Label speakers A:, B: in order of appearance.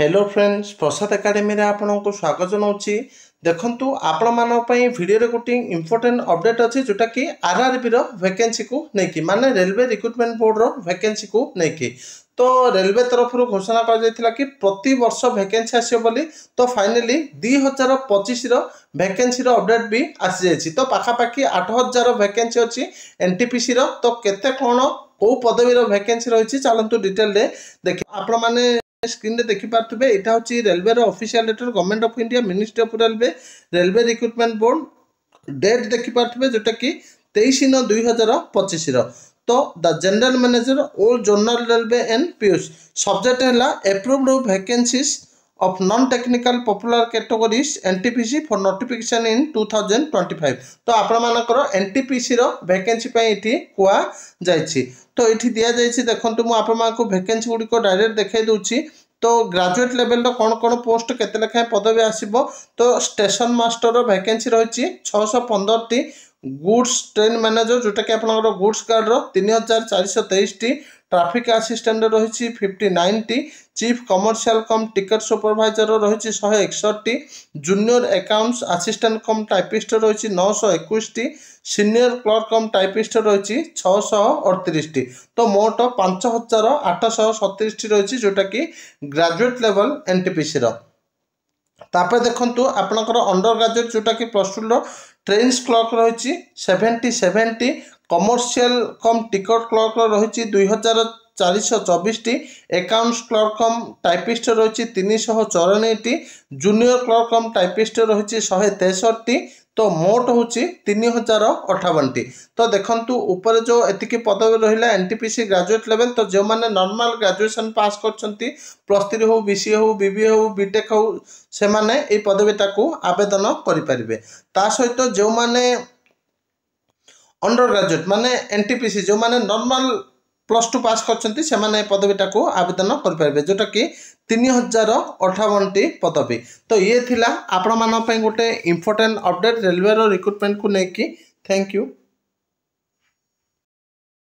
A: Hello friends प्रसाद academy रे आपको स्वागत जनाऊँगी। देखंतु आपण मान भिडियो गोटे इंपोर्टेंट अपडेट अच्छी जोटा कि आरआरबी रो वैकेंसी को लेकिन माने रेलवे रिक्रुटमेंट बोर्ड रो वैकेंसी को लेकिन तो रेलवे तरफ घोषणा कर कि प्रति वर्ष वैकेंसी आसो बोली। तो फाइनली 2025 वैकेंसी अपडेट भी आसी जाइए। तो पाखापाखि 8000 वैकेंसी अच्छी एनटीपीसी रो। तो केते कौन कौ पदवी वैकेंसी रही चलतु डिटेल देखिए। आपण मैंने स्क्रीन रे देखि पार्थिबे एटा होची रेलवे रो official letter government of India ministry of railway recruitment board date देखि पार्थिबे जोटा कि 23/9/2025 रो। तो the general manager all zonal railway and Piyush subject है approved vacancies of non-technical popular categories NTPC for notification in 2025। तो आपण मानकर NTPC रो वैकेंसी पे इठी कुआ जाइछि। तो इठी दिया जाइछि देखंतु मु आपण मानको वैकेंसी गुडी को डायरेक्ट देखाई दोछि। तो ग्रेजुएट लेवल रो कोन कोन पोस्ट केते लेखा पदवी आसीबो। तो स्टेशन मास्टर रो वैकेंसी रहिछि 615 टी, गुड्स ट्रेन मैनेजर जोटा कि आपनकर गुड्स गार्ड रो 3423 टी, ट्रैफिक असिस्टेंट रही 59 टी, चीफ कमर्शियल कम टिकट सुपरवाइजर रही 161 टी, जूनियर अकाउंट्स असिस्टेंट कम टाइपिस्ट रही 921 टी, सीनियर क्लर्क कम टाइपिस्ट रही 638 टी। तो मोट 5837 टी रही जोटा कि ग्रेजुएट लेवल एनटीपीसी रो। तापर देखंतु आपनकर अंडर ग्रेजुएट जोटा कि प्लस 2 रो ट्रेन्स क्लर्क रही 77 टी, कमर्शियल कम टिकट क्लर्क रही 2424 टी, अकाउंट्स क्लर्क कम टाइपिस्ट रही 394 टी, जूनियर क्लर्क कम टाइपिस्ट रही 163 टी। तो मोट हूँ 3058 टी। तो देखंतु ऊपर जो एतिकी पदवी रहिला एनटीपीसी ग्रेजुएट लेवल। तो जो माने नॉर्मल ग्रेजुएशन पास करछंती +3 हो, बीसीए हो, बीबीए हो, बीटेक हो, से माने ए पदवीटा को आवेदन करि परिबे। ता सहित जो माने अंडर ग्रेजुएट माने एनटीपीसी जो माने नॉर्मल +2 पास करछंती से माने पदवीटा को आवेदन करि परिबे जोटा कि 3058 टी पदवी। तो ये थिला आपण मान पई गोटे इंपोर्टेंट अपडेट रेलवे रो रिक्रुटमेंट को लेकी। Thank you.